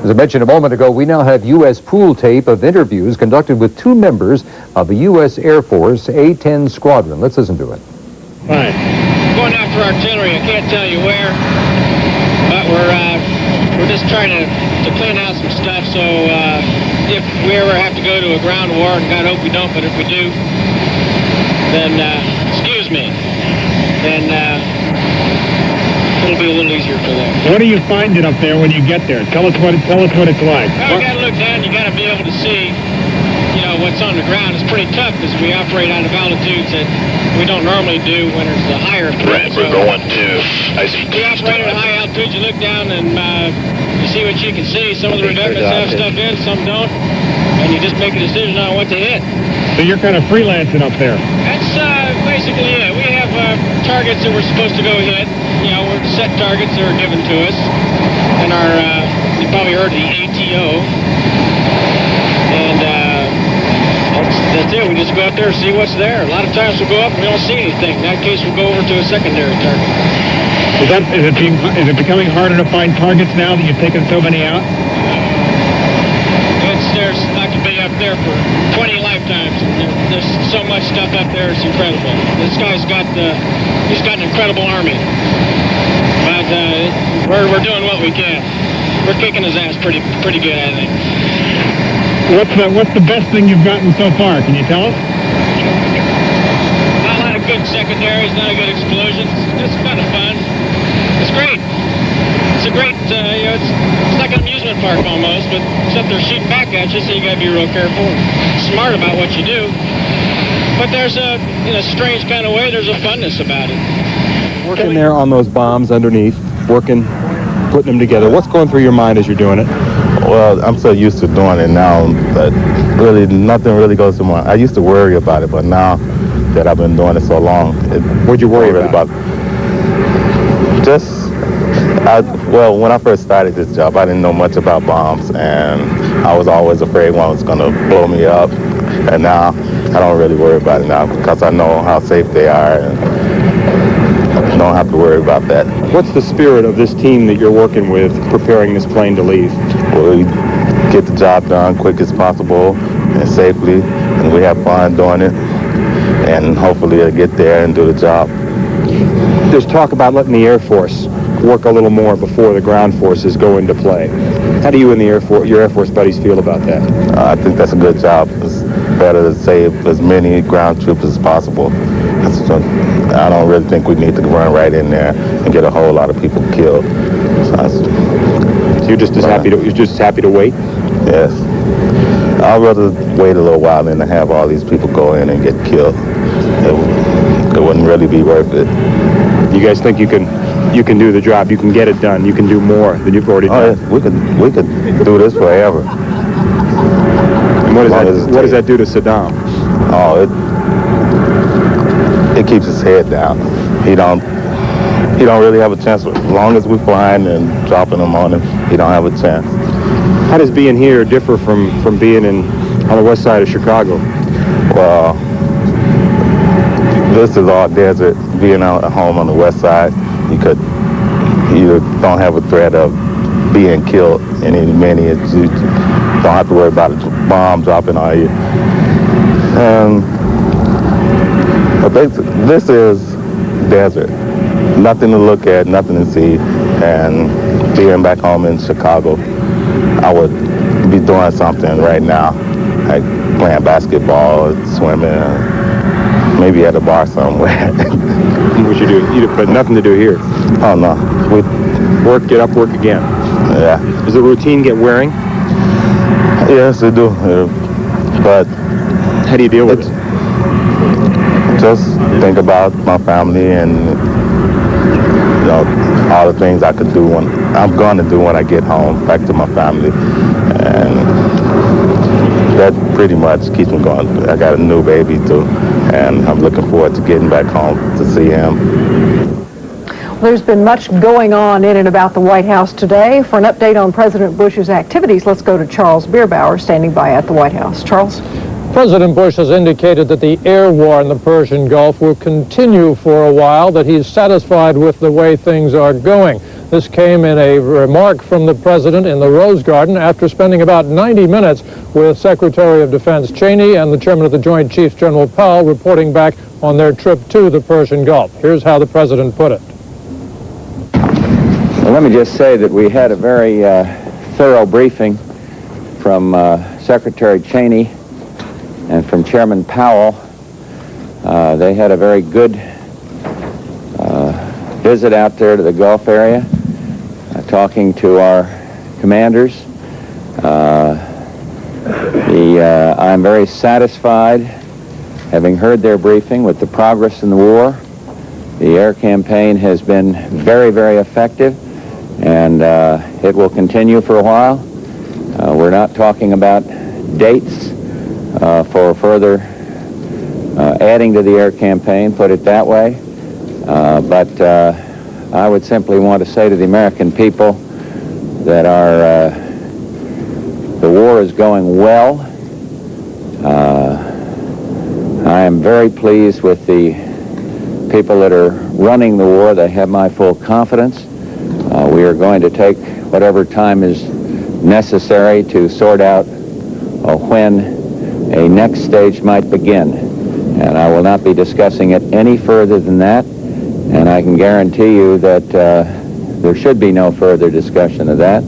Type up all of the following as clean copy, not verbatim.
As I mentioned a moment ago, we now have U.S. pool tape of interviews conducted with 2 members of the U.S. Air Force A-10 Squadron. Let's listen to it. Fine. Going after artillery. I can't tell you where, but we're just trying to clean out some stuff. So if we ever have to go to a ground war, and God hope we don't, but if we do, then excuse me, then it'll be a little easier for them. What are you finding up there when you get there? Tell us what it's like. Well, you got to look down. You got to be able to see, you know, what's on the ground. It's pretty tough because we operate out of altitudes that we don't normally do when there's a higher threat. We're going to IC2. We operate at a high altitude. You look down and you see what you can see. Some of the reductants have stuff in, some don't, and you just make a decision on what to hit. So you're kind of freelancing up there. That's basically it. We have targets that we're supposed to go hit. You know, we're set targets that are given to us, and our you probably heard the ATO, and that's it. We just go out there and see what's there. A lot of times we'll go up and we don't see anything. In that case, we'll go over to a secondary target. Is it becoming harder to find targets now that you've taken so many out? I could be up there for 20 lifetimes. There's so much stuff up there, it's incredible. This guy's got he's got an incredible army. But we're doing what we can. We're kicking his ass pretty good, I think. What's the best thing you've gotten so far? Can you tell us? Not a lot of good secondaries, not a good explosions. It's kind of fun. It's great. It's a great, you know, it's like an amusement park almost, but except they're shooting back at you, so you gotta be real careful, smart about what you do. But there's in a strange kind of way, there's a funness about it. Working there on those bombs underneath, putting them together. What's going through your mind as you're doing it? Well, I'm so used to doing it now that really nothing really goes to my. I used to worry about it, but now that I've been doing it so long, What'd you worry about? Well, when I first started this job, I didn't know much about bombs, and I was always afraid one was going to blow me up. And now I don't really worry about it now because I know how safe they are, and I don't have to worry about that. What's the spirit of this team that you're working with preparing this plane to leave? Well, we get the job done quick as possible and safely, and we have fun doing it, and hopefully I'll get there and do the job. There's talk about letting the Air Force work a little more before the ground forces go into play. How do you and your Air Force buddies feel about that? I think that's a good job. It's better to save as many ground troops as possible. I don't really think we need to run right in there and get a whole lot of people killed. So you're just as happy to wait? Yes. I'd rather wait a little while than to have all these people go in and get killed. It wouldn't really be worth it. You guys think you can do the job, you can get it done, you can do more than you've already done? Yeah, we could do this forever. And what does that do to Saddam? Oh, it keeps his head down. He don't really have a chance. As long as we're flying and dropping them on him, he don't have a chance. How does being here differ from being on the west side of Chicago? Well, this is all desert. Being out at home on the west side, you don't have a threat of being killed any minute. You don't have to worry about a bomb dropping on you. But this is desert. Nothing to look at, nothing to see. And being back home in Chicago, I would be doing something right now, like playing basketball, swimming, maybe at a bar somewhere. What you do? But nothing to do here. Oh no, we work, get up, work again. Yeah. Does the routine get wearing? Yes, it do. But how do you deal with it? Just think about my family and all the things I could do when I'm going to do when I get home, back to my family, and that pretty much keeps me going. I got a new baby too, and I'm looking forward to getting back home to see him. There's been much going on in and about the White House today. For an update on President Bush's activities, let's go to Charles Bierbauer, standing by at the White House. Charles? President Bush has indicated that the air war in the Persian Gulf will continue for a while, that he's satisfied with the way things are going. This came in a remark from the president in the Rose Garden after spending about 90 minutes with Secretary of Defense Cheney and the chairman of the Joint Chiefs, General Powell, reporting back on their trip to the Persian Gulf. Here's how the president put it. Well, let me just say that we had a very thorough briefing from Secretary Cheney and from Chairman Powell. They had a very good visit out there to the Gulf area, talking to our commanders. I'm very satisfied, having heard their briefing, with the progress in the war. The air campaign has been very, very effective, and it will continue for a while. We're not talking about dates for further adding to the air campaign, put it that way. But I would simply want to say to the American people that the war is going well. I am very pleased with the people that are running the war. They have my full confidence. We are going to take whatever time is necessary to sort out when a next stage might begin. And I will not be discussing it any further than that. And I can guarantee you that there should be no further discussion of that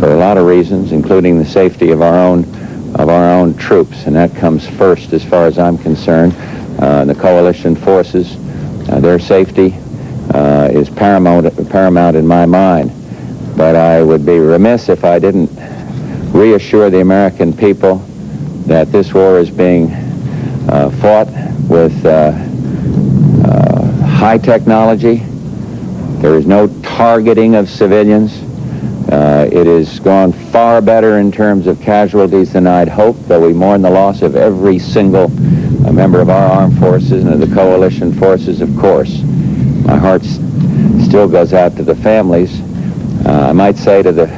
for a lot of reasons, including the safety of our own troops. And that comes first as far as I'm concerned. The coalition forces, their safety is paramount in my mind. But I would be remiss if I didn't reassure the American people that this war is being fought with high technology. There is no targeting of civilians. It has gone far better in terms of casualties than I'd hoped, though we mourn the loss of every single member of our armed forces and of the coalition forces, of course. My heart still goes out to the families. I might say to the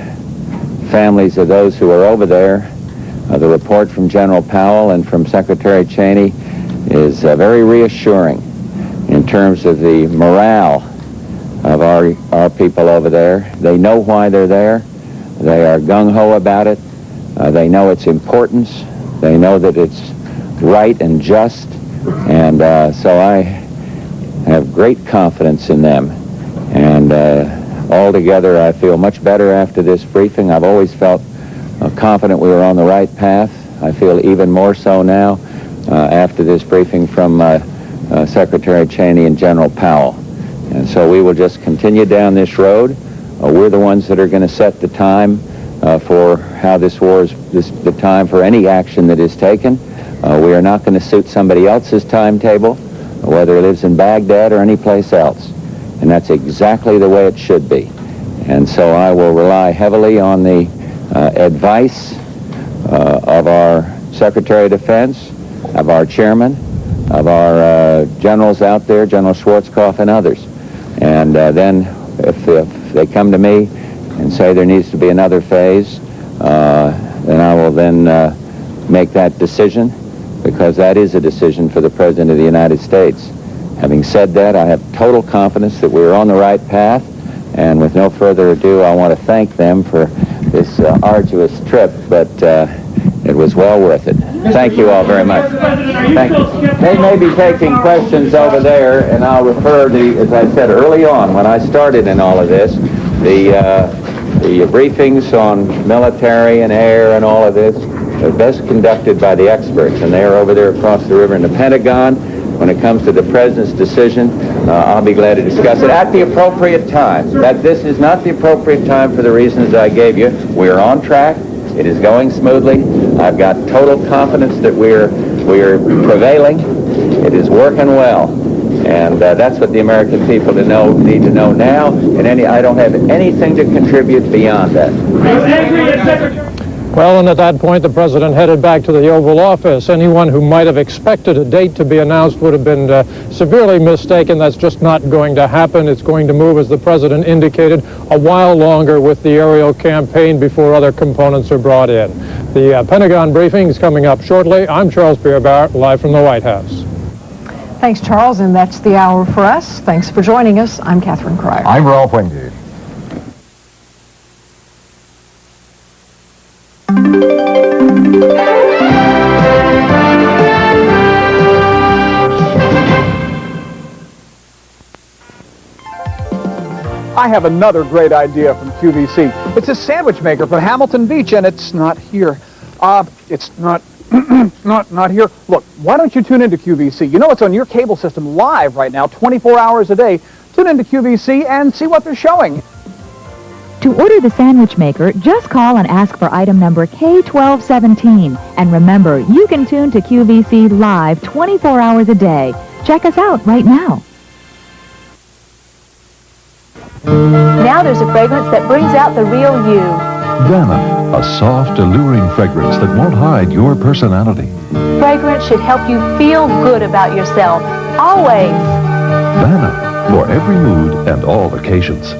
families of those who are over there, the report from General Powell and from Secretary Cheney is very reassuring in terms of the morale of our people over there. They know why they're there. They are gung-ho about it. They know its importance. They know that it's right and just. And so I have great confidence in them. And altogether, I feel much better after this briefing. I've always felt confident we were on the right path. I feel even more so now after this briefing from Secretary Cheney and General Powell. And so we will just continue down this road. We're the ones that are going to set the time for how this war is, the time for any action that is taken. We are not going to suit somebody else's timetable, whether it lives in Baghdad or any place else. And that's exactly the way it should be. And so I will rely heavily on the advice of our Secretary of Defense, of our chairman, of our generals out there, General Schwarzkopf and others. And then if they come to me and say there needs to be another phase, then I will then make that decision, because that is a decision for the President of the United States. Having said that, I have total confidence that we're on the right path, and with no further ado, I want to thank them for this arduous trip, but it was well worth it. Thank you all very much. Thank you. They may be taking questions over there, and I'll refer to, as I said early on when I started in all of this, the briefings on military and air and all of this are best conducted by the experts, and they are over there across the river in the Pentagon. When it comes to the President's decision, I'll be glad to discuss it at the appropriate time. That this is not the appropriate time for the reasons I gave you. We're on track. It is going smoothly. I've got total confidence that we're prevailing. It is working well. And that's what the American people need to know now. And I don't have anything to contribute beyond that. Well, and at that point, the president headed back to the Oval Office. Anyone who might have expected a date to be announced would have been severely mistaken. That's just not going to happen. It's going to move, as the president indicated, a while longer with the aerial campaign before other components are brought in. The Pentagon briefing is coming up shortly. I'm Charles Bierbauer, live from the White House. Thanks, Charles, and that's the hour for us. Thanks for joining us. I'm Catherine Cryer. I'm Ralph Wingate. I have another great idea from QVC. It's a sandwich maker from Hamilton Beach, and it's not here. It's not not here. Look, why don't you tune into QVC? You know it's on your cable system live right now, 24 hours a day. Tune into QVC and see what they're showing. To order the sandwich maker, just call and ask for item number K1217. And remember, you can tune to QVC live 24 hours a day. Check us out right now. Now there's a fragrance that brings out the real you. Vanna, a soft, alluring fragrance that won't hide your personality. Fragrance should help you feel good about yourself. Always. Vanna, for every mood and all occasions.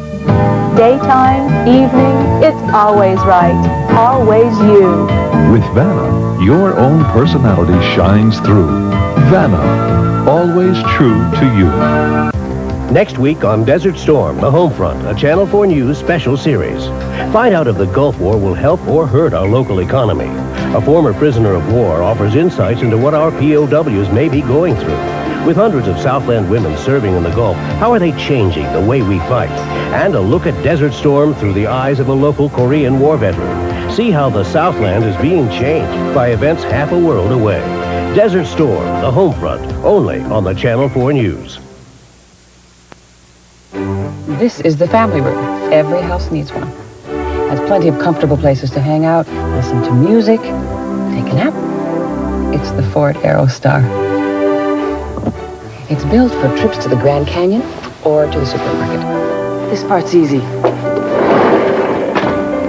Daytime, evening, it's always right. Always you. With Vanna, your own personality shines through. Vanna, always true to you. Next week on Desert Storm, The Homefront, a Channel 4 News special series. Find out if the Gulf War will help or hurt our local economy. A former prisoner of war offers insights into what our POWs may be going through. With hundreds of Southland women serving in the Gulf, how are they changing the way we fight? And a look at Desert Storm through the eyes of a local Korean War veteran. See how the Southland is being changed by events half a world away. Desert Storm, The Homefront, only on the Channel 4 News. This is the family room. Every house needs one. Has plenty of comfortable places to hang out, listen to music, take a nap. It's the Ford Aerostar. It's built for trips to the Grand Canyon or to the supermarket. This part's easy.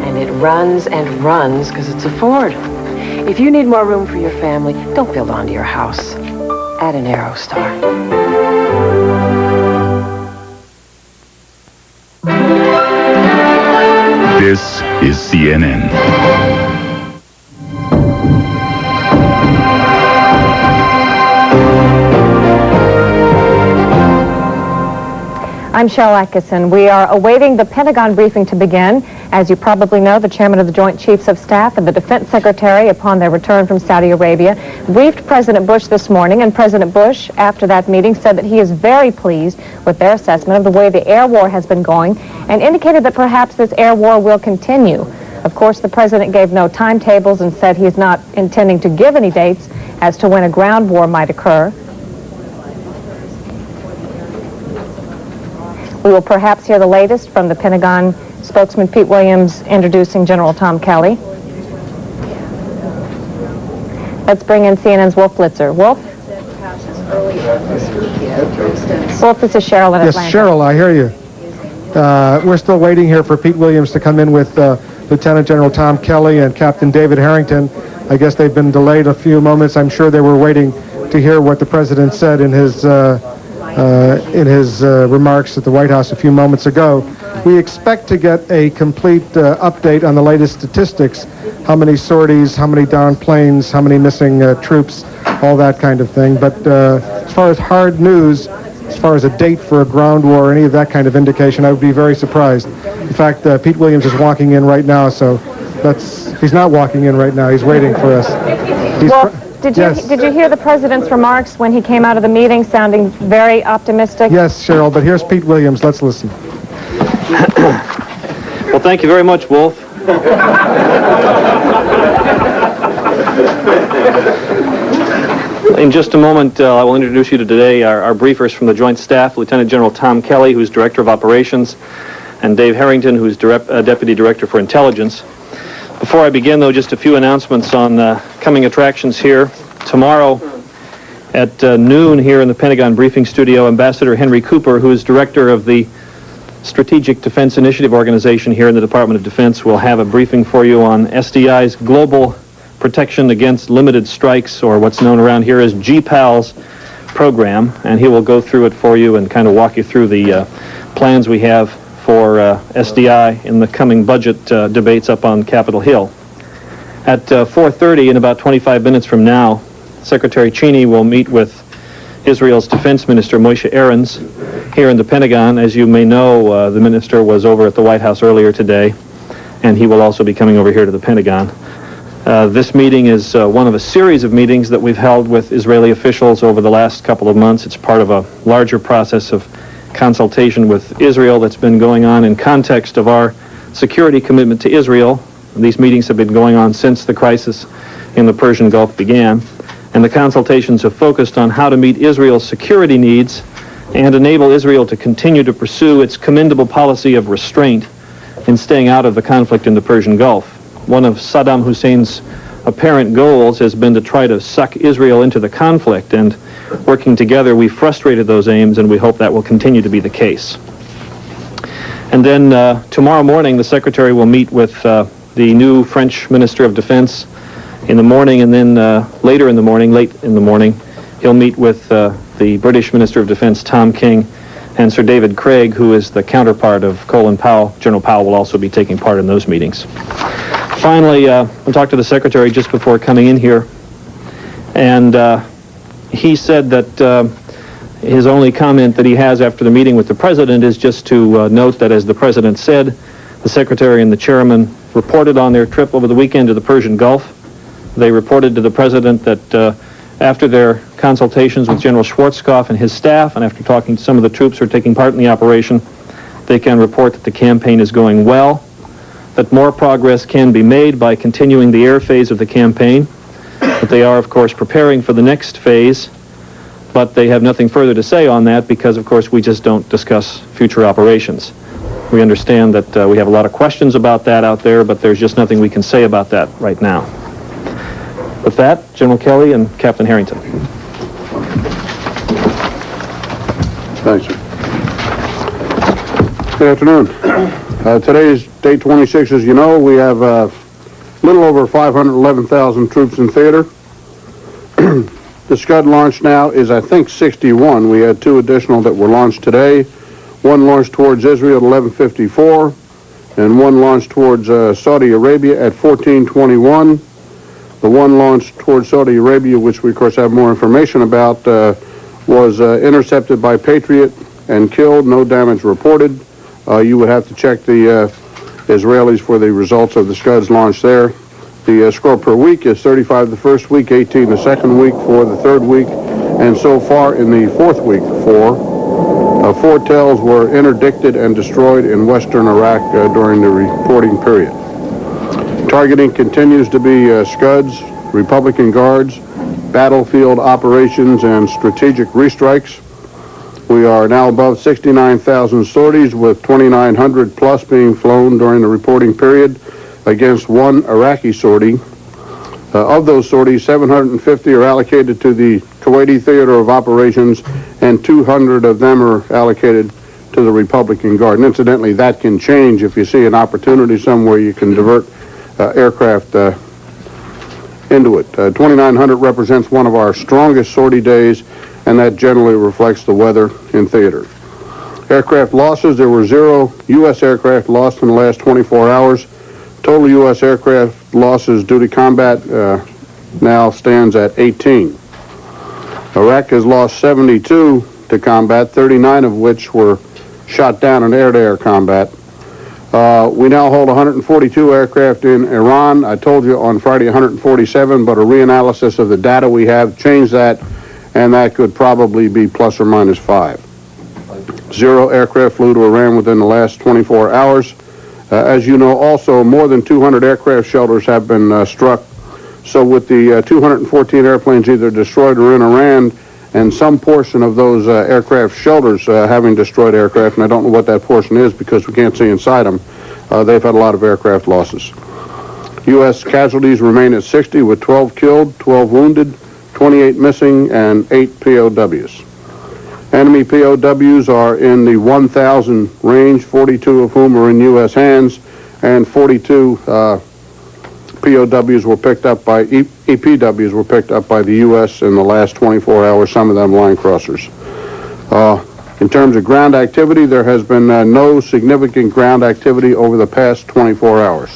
And it runs and runs because it's a Ford. If you need more room for your family, don't build onto your house. Add an Aerostar. This is CNN. I'm Cheryl Atkinson. We are awaiting the Pentagon briefing to begin. As you probably know, the chairman of the Joint Chiefs of Staff and the Defense Secretary, upon their return from Saudi Arabia, briefed President Bush this morning, and President Bush, after that meeting, said that he is very pleased with their assessment of the way the air war has been going and indicated that perhaps this air war will continue. Of course, the president gave no timetables and said he's not intending to give any dates as to when a ground war might occur. We will perhaps hear the latest from the Pentagon spokesman Pete Williams introducing General Tom Kelly. Let's bring in CNN's Wolf Blitzer. Wolf? Wolf, this is Cheryl in Atlanta. Yes, Cheryl, I hear you. We're still waiting here for Pete Williams to come in with Lieutenant General Tom Kelly and Captain David Harrington. I guess they've been delayed a few moments. I'm sure they were waiting to hear what the president said in his remarks at the White House a few moments ago. We expect to get a complete update on the latest statistics, how many sorties, how many downed planes, how many missing troops, all that kind of thing. But as far as hard news, as far as a date for a ground war or any of that kind of indication, I would be very surprised. In fact, Pete Williams is walking in right now, so he's not walking in right now. He's waiting for us. Did you hear the president's remarks when he came out of the meeting, sounding very optimistic? Yes, Cheryl, but here's Pete Williams. Let's listen. Well, thank you very much, Wolf. In just a moment, I will introduce you to today our briefers from the Joint Staff, Lieutenant General Tom Kelly, who's Director of Operations, and Dave Harrington, who's Deputy Director for Intelligence. Before I begin, though, just a few announcements on coming attractions here. Tomorrow at noon here in the Pentagon briefing studio, Ambassador Henry Cooper, who is Director of the Strategic Defense Initiative Organization here in the Department of Defense, will have a briefing for you on SDI's Global Protection Against Limited Strikes, or what's known around here as GPAL's program, and he will go through it for you and kind of walk you through the plans we have for SDI in the coming budget debates up on Capitol Hill. At 4:30, in about 25 minutes from now, Secretary Cheney will meet with Israel's Defense Minister Moshe Aarons here in the Pentagon. As you may know, the minister was over at the White House earlier today, and he will also be coming over here to the Pentagon. This meeting is one of a series of meetings that we've held with Israeli officials over the last couple of months. It's part of a larger process of consultation with Israel that's been going on in context of our security commitment to Israel. These meetings have been going on since the crisis in the Persian Gulf began, and the consultations have focused on how to meet Israel's security needs and enable Israel to continue to pursue its commendable policy of restraint in staying out of the conflict in the Persian Gulf. One of Saddam Hussein's apparent goals has been to try to suck Israel into the conflict, and working together we frustrated those aims, and we hope that will continue to be the case. And then tomorrow morning the Secretary will meet with the new French Minister of Defense in the morning, and then late in the morning, he'll meet with the British Minister of Defense, Tom King, and Sir David Craig, who is the counterpart of Colin Powell. General Powell will also be taking part in those meetings. Finally, I talked to the Secretary just before coming in here, and he said that his only comment that he has after the meeting with the President is just to note that, as the President said, the Secretary and the Chairman reported on their trip over the weekend to the Persian Gulf. They reported to the President that after their consultations with General Schwarzkopf and his staff, and after talking to some of the troops who are taking part in the operation, they can report that the campaign is going well, that more progress can be made by continuing the air phase of the campaign, that they are, of course, preparing for the next phase, but they have nothing further to say on that because, of course, we just don't discuss future operations. We understand that we have a lot of questions about that out there, but there's just nothing we can say about that right now. With that, General Kelly and Captain Harrington. Thanks, sir. Good afternoon. Today is day 26. As you know, we have a little over 511,000 troops in theater. The Scud launch now is, I think, 61. We had 2 additional that were launched today. One launched towards Israel at 11:54, and one launched towards Saudi Arabia at 14:21. The one launched towards Saudi Arabia, which we, of course, have more information about, was intercepted by Patriot and killed. No damage reported. You would have to check the Israelis for the results of the Scud's launch there. The score per week is 35 the first week, 18 the second week, 4 the third week, and so far in the fourth week, 4 tails were interdicted and destroyed in western Iraq during the reporting period. Targeting continues to be Scuds, Republican Guards, battlefield operations, and strategic restrikes. We are now above 69,000 sorties, with 2,900 plus being flown during the reporting period against 1 Iraqi sortie. Of those sorties, 750 are allocated to the Kuwaiti Theater of Operations, and 200 of them are allocated to the Republican Guard. And incidentally, that can change. If you see an opportunity somewhere, you can divert aircraft into it. 2,900 represents one of our strongest sortie days, and that generally reflects the weather in theater. Aircraft losses, there were 0 U.S. aircraft lost in the last 24 hours. Total U.S. aircraft losses due to combat now stands at 18. Iraq has lost 72 to combat, 39 of which were shot down in air-to-air combat. We now hold 142 aircraft in Iran. I told you on Friday 147, but a reanalysis of the data we have changed that, and that could probably be plus or minus 5. 0 aircraft flew to Iran within the last 24 hours. As you know, also, more than 200 aircraft shelters have been struck. So with the 214 airplanes either destroyed or in Iran, and some portion of those aircraft shelters having destroyed aircraft, and I don't know what that portion is because we can't see inside them, they've had a lot of aircraft losses. U.S. casualties remain at 60, with 12 killed, 12 wounded, 28 missing, and 8 POWs. Enemy POWs are in the 1,000 range, 42 of whom are in U.S. hands, and 42 POWs were picked up by, EPWs were picked up by the U.S. in the last 24 hours, some of them line crossers. In terms of ground activity, there has been no significant ground activity over the past 24 hours.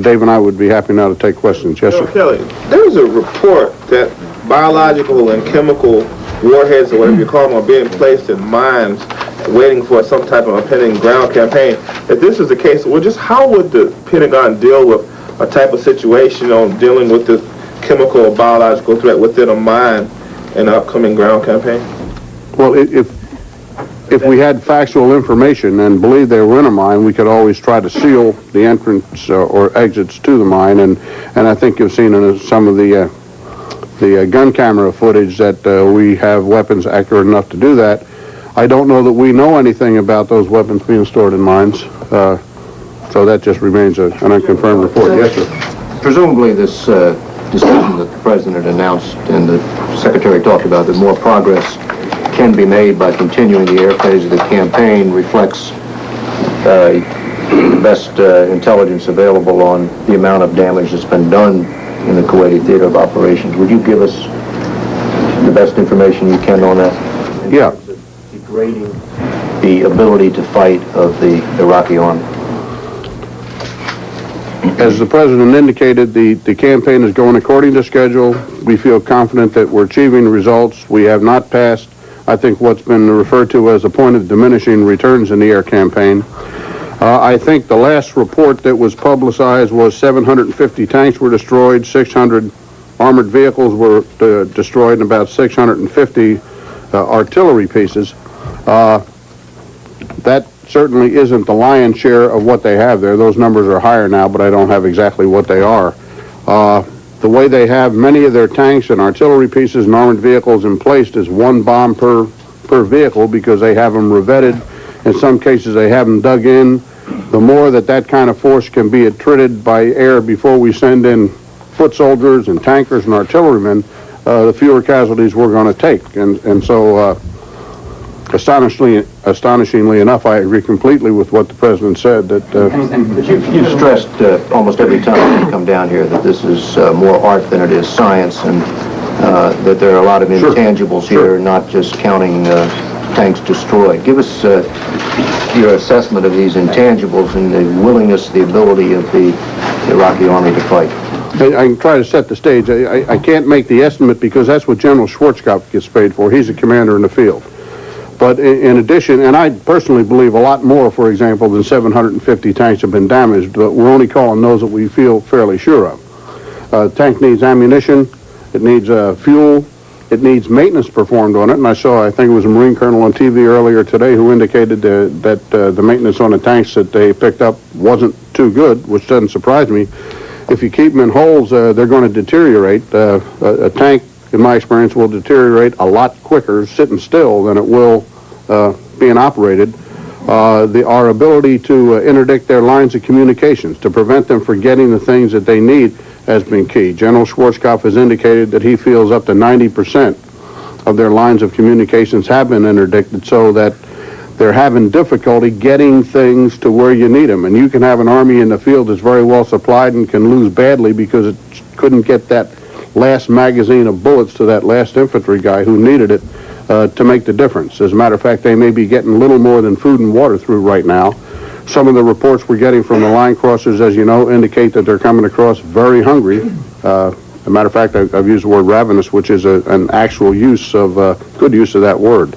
Dave and I would be happy now to take questions. Yes, sir. Kelly, there's a report that biological and chemical warheads, or whatever you call them, are being placed in mines waiting for some type of impending ground campaign. If this is the case, well, just how would the Pentagon deal with a type of situation on dealing with this chemical or biological threat within a mine in an upcoming ground campaign? Well, if if we had factual information and believed they were in a mine, we could always try to seal the entrance or exits to the mine. And I think you've seen in some of the gun camera footage that we have weapons accurate enough to do that. I don't know that we know anything about those weapons being stored in mines, so that just remains an unconfirmed report. Yes, sir. Presumably this decision that the President announced and the Secretary talked about, that more progress can be made by continuing the air phase of the campaign, reflects the best intelligence available on the amount of damage that's been done in the Kuwaiti theater of operations. Would you give us the best information you can on that? Yeah. Degrading the ability to fight of the Iraqi army. As the President indicated, the campaign is going according to schedule. We feel confident that we're achieving results. We have not passed, I think, what's been referred to as a point of diminishing returns in the air campaign. I think the last report that was publicized was 750 tanks were destroyed, 600 armored vehicles were destroyed, and about 650 artillery pieces. That certainly isn't the lion's share of what they have there. Those numbers are higher now, but I don't have exactly what they are. The way they have many of their tanks and artillery pieces and armored vehicles in place is one bomb per vehicle, because they have them revetted. In some cases, they have them dug in. The more that kind of force can be attrited by air before we send in foot soldiers and tankers and artillerymen, the fewer casualties we're going to take. And so, astonishingly enough, I agree completely with what the President said. That but you've stressed almost every time you come down here that this is more art than it is science, and that there are a lot of intangibles here, not just counting tanks destroyed. Give us your assessment of these intangibles and the willingness, the ability of the Iraqi army to fight. I can try to set the stage. I can't make the estimate because that's what General Schwarzkopf gets paid for. He's a commander in the field. But in addition, and I personally believe a lot more, for example, than 750 tanks have been damaged, but we're only calling those that we feel fairly sure of. The tank needs ammunition, it needs fuel, it needs maintenance performed on it, and I think it was a Marine colonel on TV earlier today who indicated that the maintenance on the tanks that they picked up wasn't too good, which doesn't surprise me. If you keep them in holes, they're going to deteriorate. A tank, in my experience, will deteriorate a lot quicker sitting still than it will being operated. Our ability to interdict their lines of communications, to prevent them from getting the things that they need, has been key. General Schwarzkopf has indicated that he feels up to 90% of their lines of communications have been interdicted, so that they're having difficulty getting things to where you need them. And you can have an army in the field that's very well supplied and can lose badly because it couldn't get that last magazine of bullets to that last infantry guy who needed it to make the difference. As a matter of fact, they may be getting little more than food and water through right now. Some of the reports we're getting from the line crossers, as you know, indicate that they're coming across very hungry. As a matter of fact, I've used the word ravenous, which is an actual use of, good use of that word.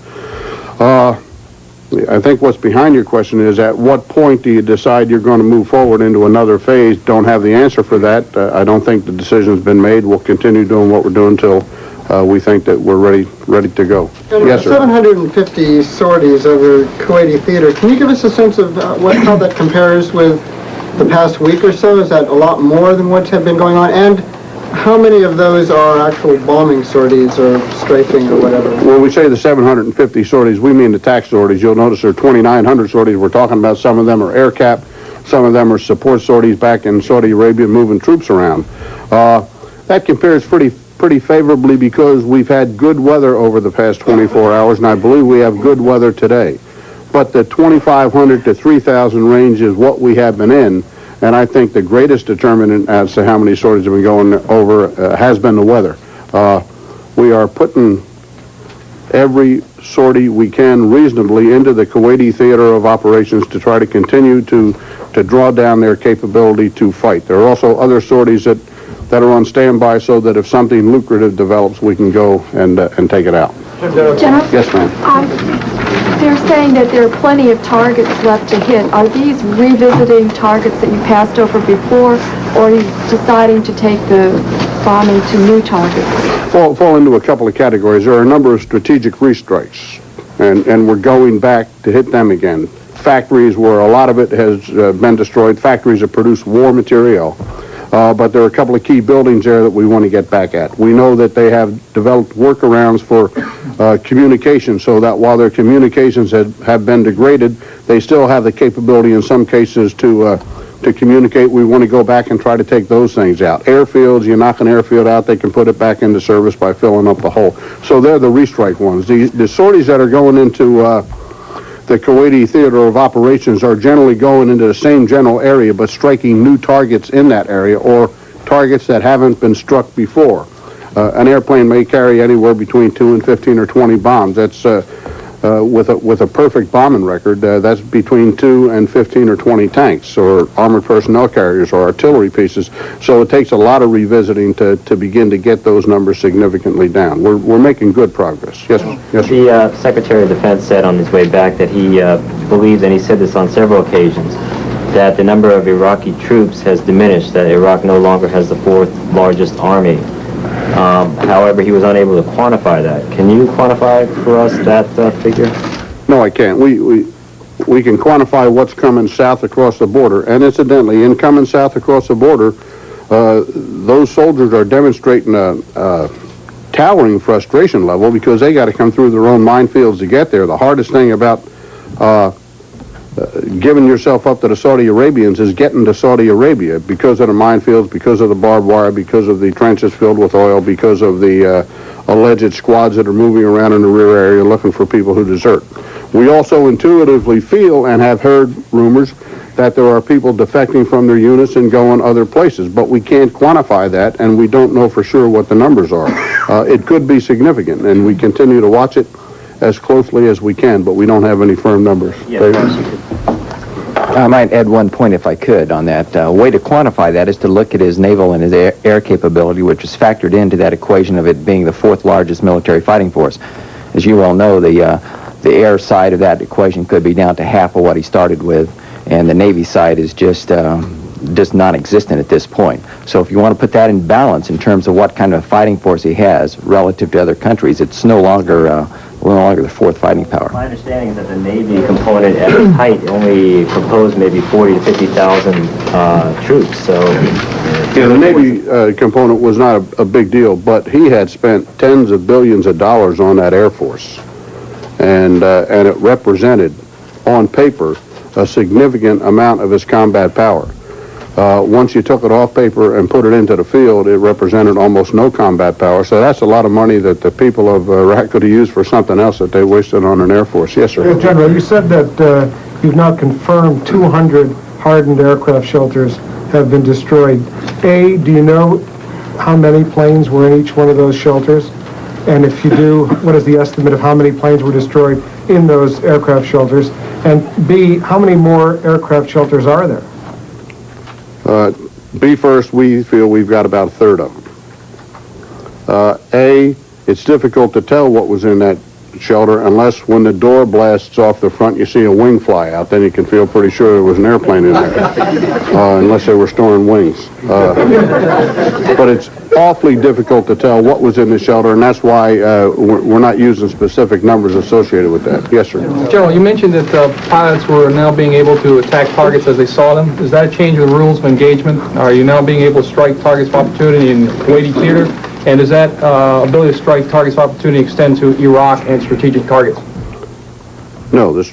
I think what's behind your question is, at what point do you decide you're going to move forward into another phase? Don't have the answer for that. I don't think the decision's been made. We'll continue doing what we're doing until we think that we're ready to go. Yes, sir. 750 sorties over Kuwaiti theater. Can you give us a sense of how that compares with the past week or so? Is that a lot more than what's been going on? And how many of those are actual bombing sorties or strafing or whatever? When we say the 750 sorties, we mean attack sorties. You'll notice there are 2,900 sorties we're talking about. Some of them are air cap. Some of them are support sorties back in Saudi Arabia, moving troops around. That compares pretty favorably because we've had good weather over the past 24 hours, and I believe we have good weather today. But the 2,500 to 3,000 range is what we have been in, and I think the greatest determinant as to how many sorties have been going over has been the weather. We are putting every sortie we can reasonably into the Kuwaiti theater of operations to try to continue to draw down their capability to fight. There are also other sorties that are on standby so that if something lucrative develops, we can go and take it out. General? Yes, ma'am. They're saying that there are plenty of targets left to hit. Are these revisiting targets that you passed over before, or are you deciding to take the bombing to new targets? Fall into a couple of categories. There are a number of strategic restrikes. and we're going back to hit them again. Factories where a lot of it has been destroyed, factories that produce war material. But there are a couple of key buildings there that we want to get back at. We know that they have developed workarounds for communication, so that while their communications have been degraded, they still have the capability in some cases to communicate. We want to go back and try to take those things out. Airfields, you knock an airfield out, they can put it back into service by filling up the hole. So they're the restrike ones. The sorties that are going into the Kuwaiti Theater of Operations are generally going into the same general area but striking new targets in that area or targets that haven't been struck before. An airplane may carry anywhere between 2 and 15 or 20 bombs. That's with a perfect bombing record, that's between 2 and 15 or 20 tanks or armored personnel carriers or artillery pieces. So it takes a lot of revisiting to begin to get those numbers significantly down. We're making good progress. Yes, yes. The Secretary of Defense said on his way back that he believes, and he said this on several occasions, that the number of Iraqi troops has diminished, that Iraq no longer has the fourth largest army. However, he was unable to quantify that. Can you quantify for us that figure? No, I can't. We can quantify what's coming south across the border. And incidentally, in coming south across the border, those soldiers are demonstrating a towering frustration level because they got to come through their own minefields to get there. The hardest thing about giving yourself up to the Saudi Arabians is getting to Saudi Arabia because of the minefields, because of the barbed wire, because of the trenches filled with oil, because of the alleged squads that are moving around in the rear area looking for people who desert. We also intuitively feel and have heard rumors that there are people defecting from their units and going other places, but we can't quantify that, and we don't know for sure what the numbers are. It could be significant, and we continue to watch it as closely as we can, but we don't have any firm numbers. I might add one point if I could on that. A way to quantify that is to look at his naval and his air capability, which is factored into that equation of it being the fourth largest military fighting force. As you all know, the air side of that equation could be down to half of what he started with, and the Navy side is just non-existent at this point. So if you want to put that in balance in terms of what kind of fighting force he has relative to other countries, it's no longer the fourth fighting power. My understanding is that the Navy component at its height only proposed maybe 40 to 50,000 troops. So yeah, the Navy component was not a big deal, but he had spent tens of billions of dollars on that Air Force, and it represented, on paper, a significant amount of his combat power. Once you took it off paper and put it into the field, it represented almost no combat power. So that's a lot of money that the people of Iraq could have used for something else that they wasted on an Air Force. Yes, sir. Yes, General, you said that you've now confirmed 200 hardened aircraft shelters have been destroyed. A, do you know how many planes were in each one of those shelters? And if you do, what is the estimate of how many planes were destroyed in those aircraft shelters? And B, how many more aircraft shelters are there? B, first, we feel we've got about a third of them. A, it's difficult to tell what was in that shelter unless when the door blasts off the front you see a wing fly out, then you can feel pretty sure there was an airplane in there, unless they were storing wings. But it's awfully difficult to tell what was in the shelter, and that's why we're not using specific numbers associated with that. Yes, sir. General, you mentioned that pilots were now being able to attack targets as they saw them. Is that a change in the rules of engagement? Are you now being able to strike targets of opportunity in Kuwaiti theater? And does that ability to strike targets of opportunity extend to Iraq and strategic targets? No,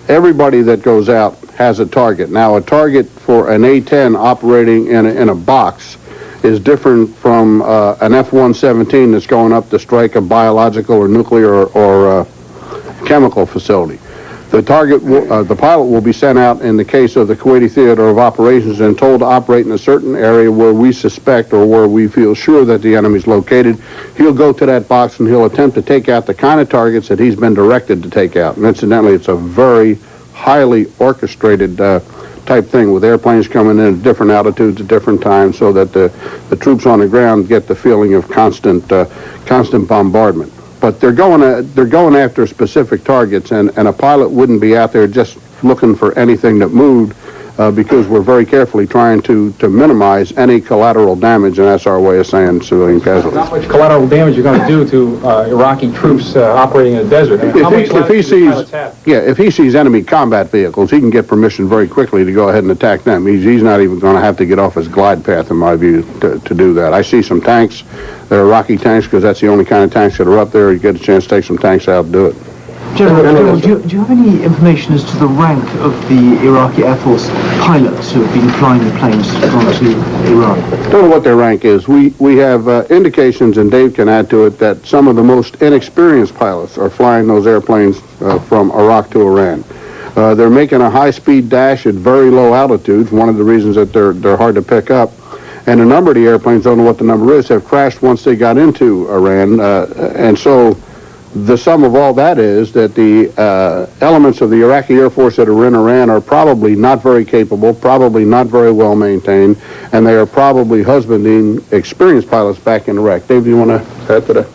everybody that goes out has a target. Now, a target for an A-10 operating in a box is different from an F-117 that's going up to strike a biological or nuclear or chemical facility. The pilot will be sent out in the case of the Kuwaiti Theater of Operations and told to operate in a certain area where we suspect or where we feel sure that the enemy's located. He'll go to that box and he'll attempt to take out the kind of targets that he's been directed to take out. And incidentally, it's a very highly orchestrated type thing with airplanes coming in at different altitudes at different times so that the troops on the ground get the feeling of constant bombardment. But they're going after specific targets, and a pilot wouldn't be out there just looking for anything that moved because we're very carefully trying to minimize any collateral damage, and that's our way of saying civilian casualties. Not much collateral damage you're going to do to Iraqi troops operating in the desert. I mean, how much If he latitude do pilots sees, have? yeah, if he sees enemy combat vehicles, he can get permission very quickly to go ahead and attack them. He's not even going to have to get off his glide path, in my view, to do that. I see some tanks. They're Iraqi tanks because that's the only kind of tanks that are up there. You get a chance to take some tanks out and do it. General, do you have any information as to the rank of the Iraqi Air Force pilots who have been flying the planes gone to Iraq? Don't know what their rank is. We have indications, and Dave can add to it, that some of the most inexperienced pilots are flying those airplanes from Iraq to Iran. They're making a high-speed dash at very low altitudes, one of the reasons that they're hard to pick up. And a number of the airplanes, don't know what the number is, have crashed once they got into Iran. And so the sum of all that is that the elements of the Iraqi Air Force that are in Iran are probably not very capable, probably not very well maintained, and they are probably husbanding experienced pilots back in Iraq. Dave, do you want to add to that?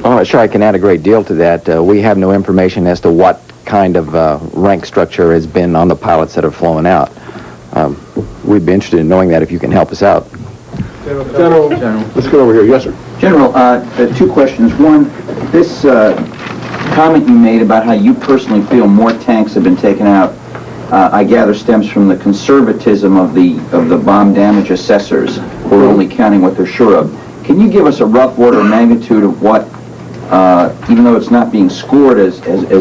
Oh, sure, I can add a great deal to that. We have no information as to what kind of rank structure has been on the pilots that have flown out. We'd be interested in knowing that if you can help us out. General. Let's go over here. Yes, sir. General, two questions. One, this comment you made about how you personally feel more tanks have been taken out, I gather stems from the conservatism of the bomb damage assessors who are only counting what they're sure of. Can you give us a rough order of magnitude of what, even though it's not being scored as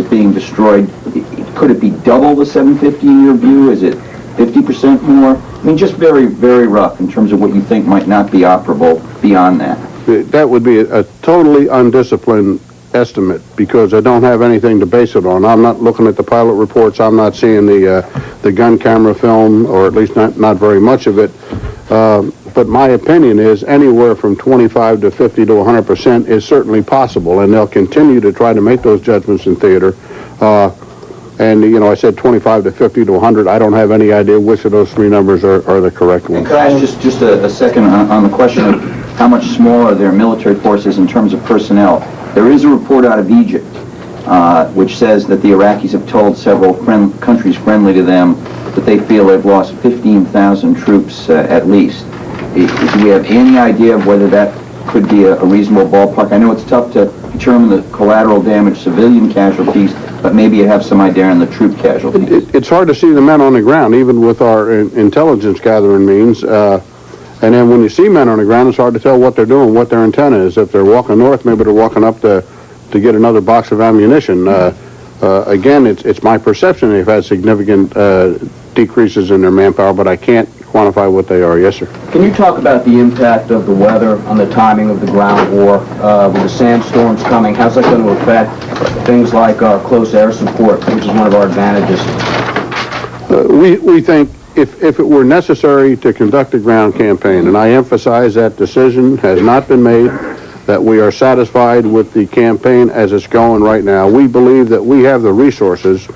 being destroyed, could it be double the 750 in your view? Is it 50% more? I mean, just very, very rough in terms of what you think might not be operable beyond that. That would be a totally undisciplined estimate because I don't have anything to base it on. I'm not looking at the pilot reports. I'm not seeing the gun camera film, or at least not very much of it. But my opinion is anywhere from 25 to 50 to 100% is certainly possible, and they'll continue to try to make those judgments in theater. And, you know, I said 25 to 50 to 100. I don't have any idea which of those three numbers are the correct ones. And could I ask just a second on the question of how much smaller their military force is in terms of personnel? There is a report out of Egypt which says that the Iraqis have told several countries friendly to them that they feel they've lost 15,000 troops at least. Do we have any idea of whether that could be a reasonable ballpark? I know it's tough to determine the collateral damage civilian casualties, but maybe you have some idea on the troop casualties. It's hard to see the men on the ground, even with our intelligence gathering means. And then when you see men on the ground, it's hard to tell what they're doing, what their intent is. If they're walking north, maybe they're walking up to get another box of ammunition. Again, it's my perception they've had significant decreases in their manpower, but I can't quantify what they are. Yes, sir. Can you talk about the impact of the weather on the timing of the ground war? With the sandstorms coming, how's that going to affect things like our close air support, which is one of our advantages? We think if it were necessary to conduct a ground campaign, and I emphasize that decision has not been made, that we are satisfied with the campaign as it's going right now. We believe that we have the resources,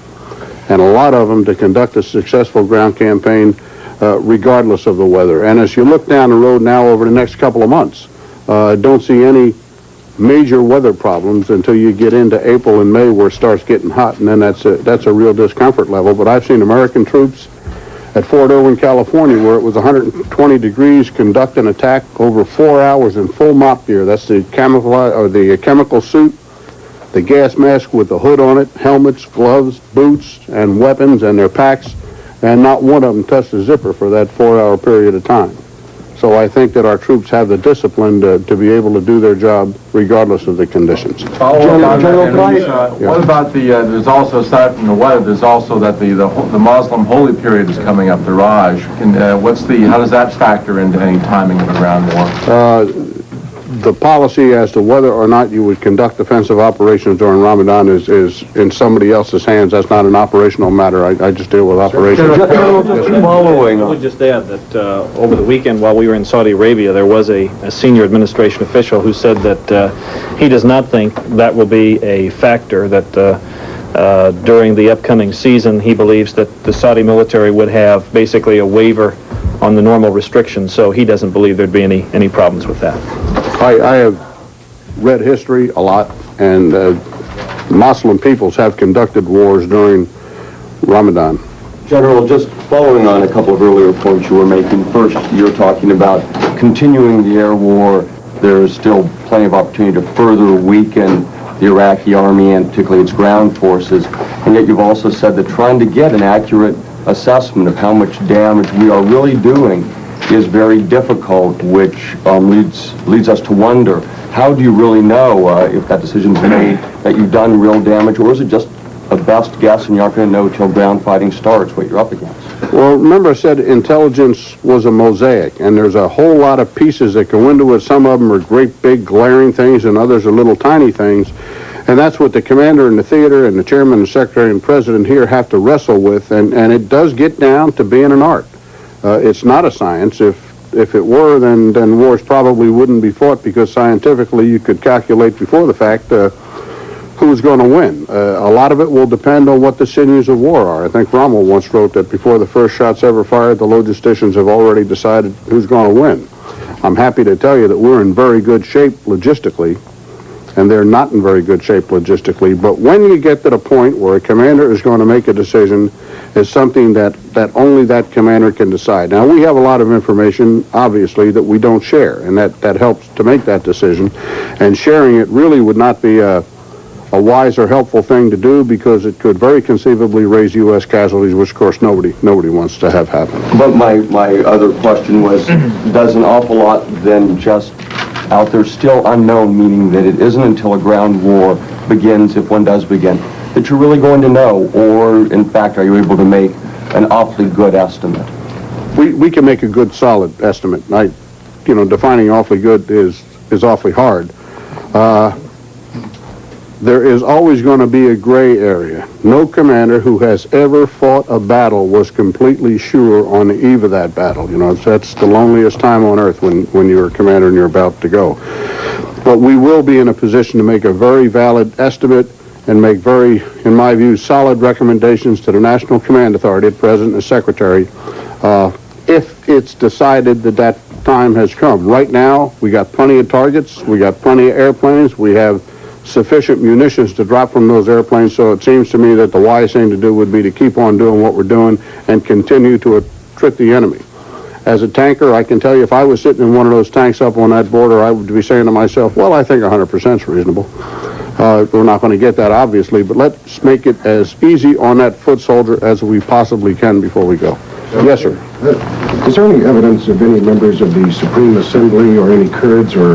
and a lot of them, to conduct a successful ground campaign regardless of the weather. And as you look down the road now over the next couple of months, don't see any major weather problems until you get into April and May where it starts getting hot, and then that's a real discomfort level. But I've seen American troops at Fort Irwin, California, where it was 120 degrees, conduct an attack over 4 hours in full mop gear. That's the camouflage or the chemical suit, the gas mask with the hood on it, helmets, gloves, boots, and weapons, and their packs, and not one of them touched the zipper for that 4-hour period of time. So I think that our troops have the discipline to be able to do their job regardless of the conditions. What about there's also, aside from the weather, there's also that the Muslim holy period is coming up, the Raj. How does that factor into any timing of the ground war? The policy as to whether or not you would conduct offensive operations during Ramadan is in somebody else's hands. That's not an operational matter. I just deal with operations. I would just add that over the weekend while we were in Saudi Arabia, there was a senior administration official who said that he does not think that will be a factor, that during the upcoming season he believes that the Saudi military would have basically a waiver on the normal restrictions, so he doesn't believe there'd be any problems with that. I have read history a lot, and Muslim peoples have conducted wars during Ramadan. General, just following on a couple of earlier points you were making. First, you're talking about continuing the air war. There's still plenty of opportunity to further weaken the Iraqi army and particularly its ground forces. And yet you've also said that trying to get an accurate assessment of how much damage we are really doing is very difficult, which leads us to wonder, how do you really know if that decision's made that you've done real damage, or is it just a best guess and you aren't going to know till ground fighting starts what you're up against? Well, remember I said intelligence was a mosaic, and there's a whole lot of pieces that go into it. Some of them are great big glaring things, and others are little tiny things. And that's what the commander in the theater and the chairman and secretary and president here have to wrestle with, and it does get down to being an art. It's not a science. If it were, then wars probably wouldn't be fought, because scientifically you could calculate before the fact who's going to win. A lot of it will depend on what the sinews of war are. I think Rommel once wrote that before the first shot's ever fired, the logisticians have already decided who's going to win. I'm happy to tell you that we're in very good shape logistically, and they're not in very good shape logistically. But when you get to the point where a commander is going to make a decision, is something that only that commander can decide. Now, we have a lot of information, obviously, that we don't share, and that helps to make that decision. And sharing it really would not be a wise or helpful thing to do, because it could very conceivably raise U.S. casualties, which, of course, nobody wants to have happen. But my other question was, does an awful lot then just out there still unknown, meaning that it isn't until a ground war begins, if one does begin, that you're really going to know? Or, in fact, are you able to make an awfully good estimate? We can make a good, solid estimate. Defining awfully good is awfully hard. There is always going to be a gray area. No commander who has ever fought a battle was completely sure on the eve of that battle. That's the loneliest time on earth when you're a commander and you're about to go. But we will be in a position to make a very valid estimate and make very, in my view, solid recommendations to the National Command Authority, the President and the Secretary, if it's decided that time has come. Right now, we got plenty of targets, we got plenty of airplanes, we have sufficient munitions to drop from those airplanes, so it seems to me that the wise thing to do would be to keep on doing what we're doing and continue to attrit the enemy. As a tanker, I can tell you, if I was sitting in one of those tanks up on that border, I would be saying to myself, well, I think 100% is reasonable. We're not going to get that, obviously, but let's make it as easy on that foot soldier as we possibly can before we go. Yes, sir. Is there any evidence of any members of the Supreme Assembly or any Kurds or